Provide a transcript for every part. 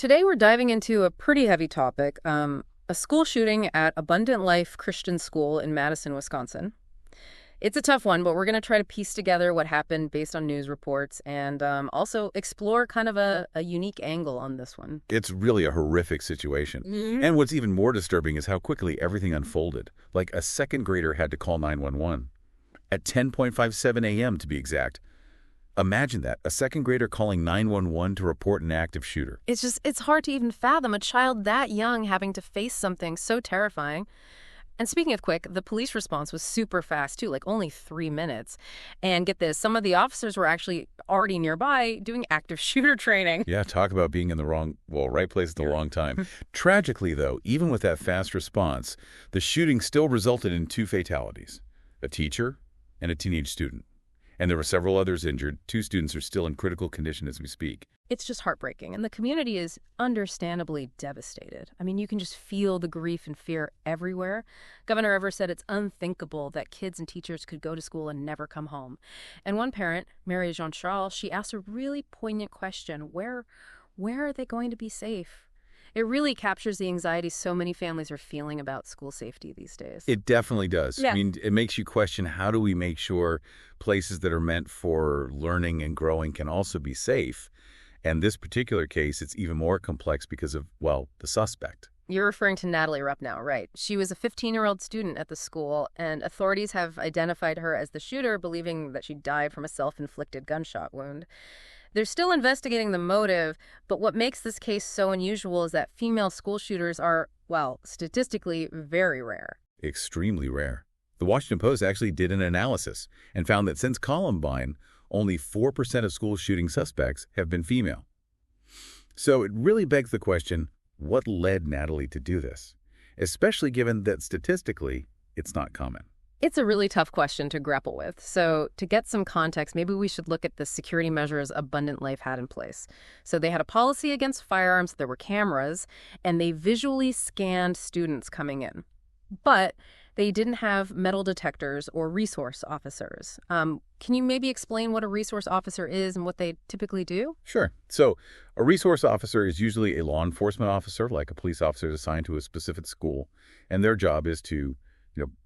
Today we're diving into a pretty heavy topic, a school shooting at Abundant Life Christian School in Madison, Wisconsin. It's a tough one, but we're going to try to piece together what happened based on news reports and also explore kind of a unique angle on this one. It's really a horrific situation. And what's even more disturbing is how quickly everything unfolded. Like a second grader had to call 911 at 10:57 a.m. to be exact. Imagine that, a second grader calling 911 to report an active shooter. It's hard to even fathom a child that young having to face something so terrifying. And speaking of quick, the police response was super fast too, like only 3 minutes. And get this, some of the officers were actually already nearby doing active shooter training. Yeah, talk about being in the right place at the wrong time. Tragically, though, even with that fast response, the shooting still resulted in 2 fatalities, a teacher and a teenage student. And there were several others injured. 2 students are still in critical condition as we speak. It's just heartbreaking, and the community is understandably devastated. I mean, you can just feel the grief and fear everywhere. Governor Evers said it's unthinkable that kids and teachers could go to school and never come home. And one parent, Mary Jean Charles, she asked a really poignant question: where are they going to be safe? It really captures the anxiety so many families are feeling about school safety these days. It definitely does. Yeah. I mean, it makes you question, how do we make sure places that are meant for learning and growing can also be safe? And this particular case, it's even more complex because of, well, the suspect. You're referring to Natalie Rupnow, right? She was a 15-year-old student at the school, and authorities have identified her as the shooter, believing that she died from a self-inflicted gunshot wound. They're still investigating the motive, but what makes this case so unusual is that female school shooters are, well, statistically very rare. Extremely rare. The Washington Post actually did an analysis and found that since Columbine, only 4% of school shooting suspects have been female. So it really begs the question, what led Natalie to do this? Especially given that statistically, it's not common. It's a really tough question to grapple with. So to get some context, maybe we should look at the security measures Abundant Life had in place. So they had a policy against firearms, there were cameras, and they visually scanned students coming in. But they didn't have metal detectors or resource officers. Can you maybe explain what a resource officer is and what they typically do? Sure. So a resource officer is usually a law enforcement officer, like a police officer is assigned to a specific school, and their job is to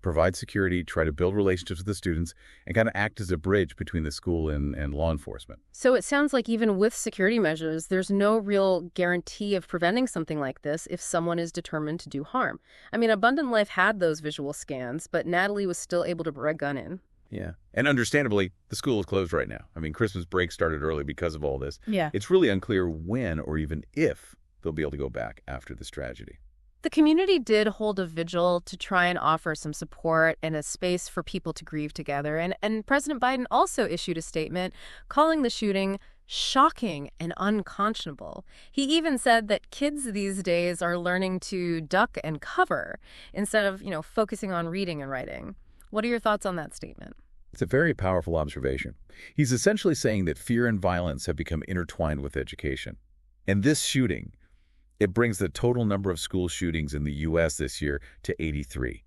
provide security, try to build relationships with the students, and kind of act as a bridge between the school and law enforcement. So it sounds like even with security measures, there's no real guarantee of preventing something like this if someone is determined to do harm. I mean, Abundant Life had those visual scans, but Natalie was still able to bring a gun in. Yeah. And understandably, the school is closed right now. I mean, Christmas break started early because of all this. Yeah. It's really unclear when or even if they'll be able to go back after this tragedy. The community did hold a vigil to try and offer some support and a space for people to grieve together. And President Biden also issued a statement calling the shooting shocking and unconscionable. He even said that kids these days are learning to duck and cover instead of, focusing on reading and writing. What are your thoughts on that statement? It's a very powerful observation. He's essentially saying that fear and violence have become intertwined with education. And this shooting, it brings the total number of school shootings in the U.S. this year to 83,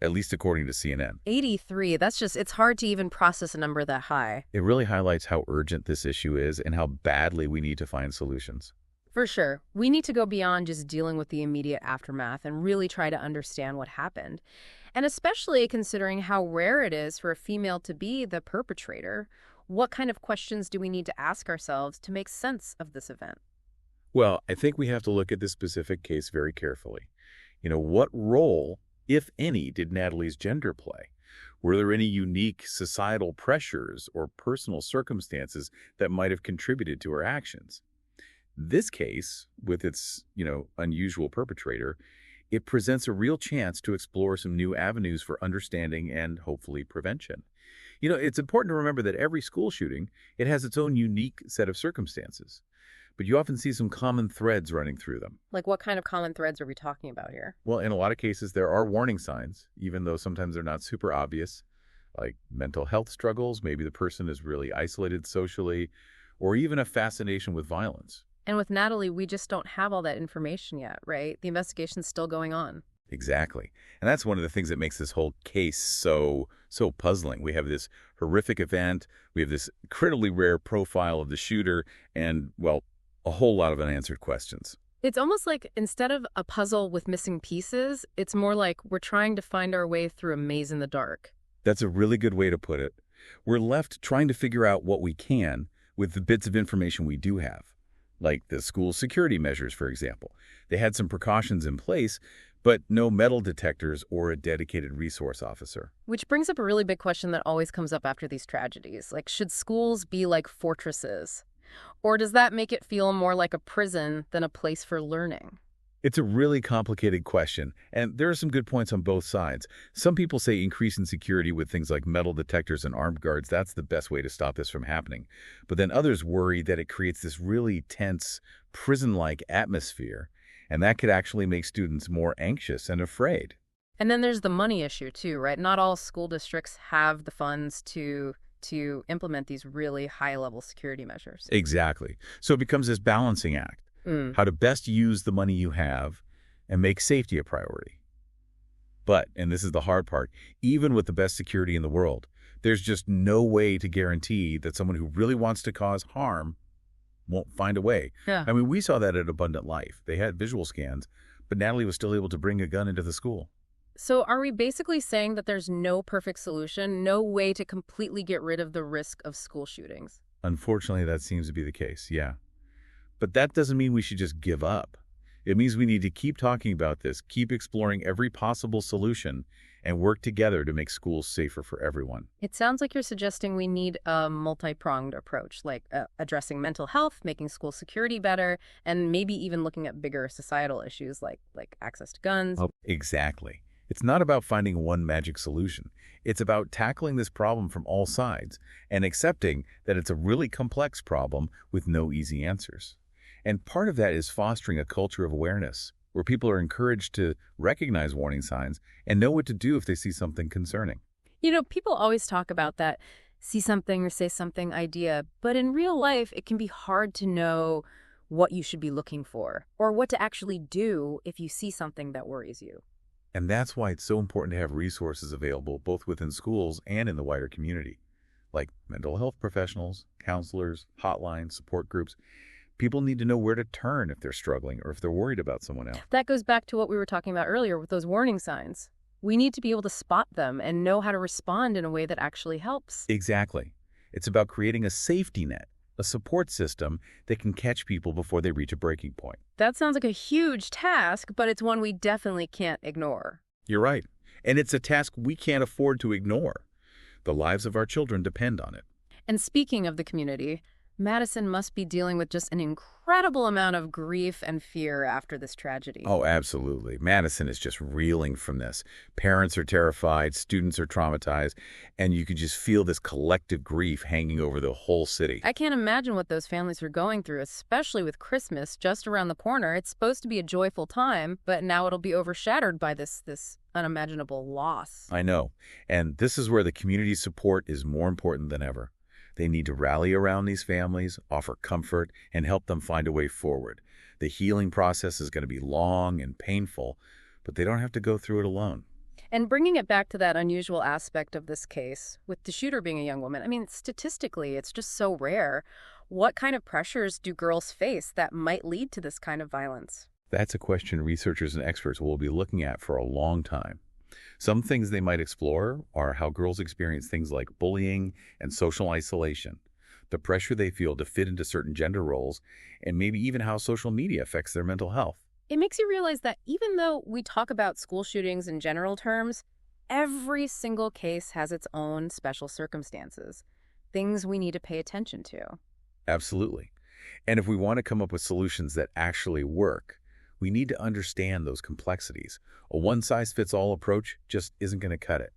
at least according to CNN. 83, it's hard to even process a number that high. It really highlights how urgent this issue is and how badly we need to find solutions. For sure. We need to go beyond just dealing with the immediate aftermath and really try to understand what happened. And especially considering how rare it is for a female to be the perpetrator, what kind of questions do we need to ask ourselves to make sense of this event? Well, I think we have to look at this specific case very carefully. What role, if any, did Natalie's gender play? Were there any unique societal pressures or personal circumstances that might have contributed to her actions? This case, with its, unusual perpetrator, it presents a real chance to explore some new avenues for understanding and hopefully prevention. It's important to remember that every school shooting, it has its own unique set of circumstances. But you often see some common threads running through them. Like what kind of common threads are we talking about here? Well, in a lot of cases, there are warning signs, even though sometimes they're not super obvious, like mental health struggles, maybe the person is really isolated socially, or even a fascination with violence. And with Natalie, we just don't have all that information yet, right? The investigation's still going on. Exactly. And that's one of the things that makes this whole case so puzzling. We have this horrific event, we have this incredibly rare profile of the shooter, and, well, a whole lot of unanswered questions. It's almost like instead of a puzzle with missing pieces, it's more like we're trying to find our way through a maze in the dark. That's a really good way to put it. We're left trying to figure out what we can with the bits of information we do have, like the school security measures, for example. They had some precautions in place, but no metal detectors or a dedicated resource officer. Which brings up a really big question that always comes up after these tragedies. Like, should schools be like fortresses? Or does that make it feel more like a prison than a place for learning? It's a really complicated question, and there are some good points on both sides. Some people say increasing security with things like metal detectors and armed guards, that's the best way to stop this from happening. But then others worry that it creates this really tense, prison-like atmosphere, and that could actually make students more anxious and afraid. And then there's the money issue too, right? Not all school districts have the funds to implement these really high-level security measures. Exactly. So it becomes this balancing act. How to best use the money you have and make safety a priority. But, and this is the hard part, even with the best security in the world, there's just no way to guarantee that someone who really wants to cause harm won't find a way. Yeah. I mean, we saw that at Abundant Life. They had visual scans, but Natalie was still able to bring a gun into the school. So are we basically saying that there's no perfect solution, no way to completely get rid of the risk of school shootings? Unfortunately, that seems to be the case, yeah. But that doesn't mean we should just give up. It means we need to keep talking about this, keep exploring every possible solution, and work together to make schools safer for everyone. It sounds like you're suggesting we need a multi-pronged approach, like addressing mental health, making school security better, and maybe even looking at bigger societal issues like access to guns. Oh, exactly. It's not about finding one magic solution. It's about tackling this problem from all sides and accepting that it's a really complex problem with no easy answers. And part of that is fostering a culture of awareness, where people are encouraged to recognize warning signs and know what to do if they see something concerning. You know, people always talk about that see something or say something idea, but in real life, it can be hard to know what you should be looking for or what to actually do if you see something that worries you. And that's why it's so important to have resources available both within schools and in the wider community, like mental health professionals, counselors, hotlines, support groups. People need to know where to turn if they're struggling or if they're worried about someone else. That goes back to what we were talking about earlier with those warning signs. We need to be able to spot them and know how to respond in a way that actually helps. Exactly. It's about creating a safety net, a support system that can catch people before they reach a breaking point. That sounds like a huge task, but it's one we definitely can't ignore. You're right. And it's a task we can't afford to ignore. The lives of our children depend on it. And speaking of the community, Madison must be dealing with just an incredible amount of grief and fear after this tragedy. Oh, absolutely. Madison is just reeling from this. Parents are terrified, students are traumatized, and you could just feel this collective grief hanging over the whole city. I can't imagine what those families are going through, especially with Christmas just around the corner. It's supposed to be a joyful time, but now it'll be overshadowed by this unimaginable loss. I know. And this is where the community support is more important than ever. They need to rally around these families, offer comfort, and help them find a way forward. The healing process is going to be long and painful, but they don't have to go through it alone. And bringing it back to that unusual aspect of this case, with the shooter being a young woman, I mean, statistically, it's just so rare. What kind of pressures do girls face that might lead to this kind of violence? That's a question researchers and experts will be looking at for a long time. Some things they might explore are how girls experience things like bullying and social isolation, the pressure they feel to fit into certain gender roles, and maybe even how social media affects their mental health. It makes you realize that even though we talk about school shootings in general terms, every single case has its own special circumstances, things we need to pay attention to. Absolutely. And if we want to come up with solutions that actually work, we need to understand those complexities. A one-size-fits-all approach just isn't going to cut it.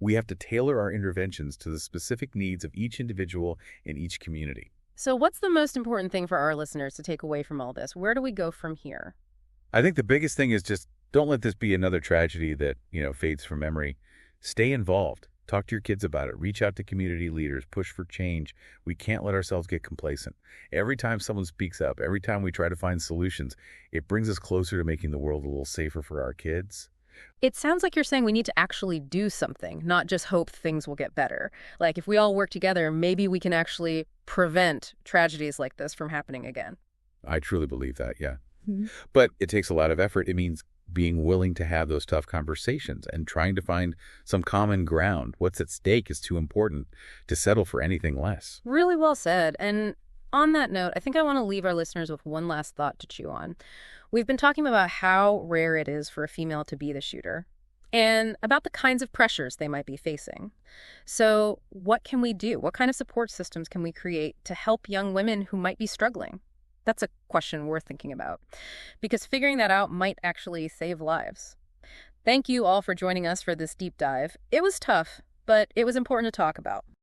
We have to tailor our interventions to the specific needs of each individual in each community. So what's the most important thing for our listeners to take away from all this? Where do we go from here? I think the biggest thing is just don't let this be another tragedy that, fades from memory. Stay involved. Talk to your kids about it. Reach out to community leaders. Push for change. We can't let ourselves get complacent. Every time someone speaks up, every time we try to find solutions, it brings us closer to making the world a little safer for our kids. It sounds like you're saying we need to actually do something, not just hope things will get better. Like if we all work together, maybe we can actually prevent tragedies like this from happening again. I truly believe that, yeah. Mhm. But it takes a lot of effort. It means being willing to have those tough conversations and trying to find some common ground. What's at stake is too important to settle for anything less. Really well said. And on that note, I think I want to leave our listeners with one last thought to chew on. We've been talking about how rare it is for a female to be the shooter and about the kinds of pressures they might be facing. So, what can we do? What kind of support systems can we create to help young women who might be struggling? That's a question worth thinking about because figuring that out might actually save lives. Thank you all for joining us for this deep dive. It was tough, but it was important to talk about.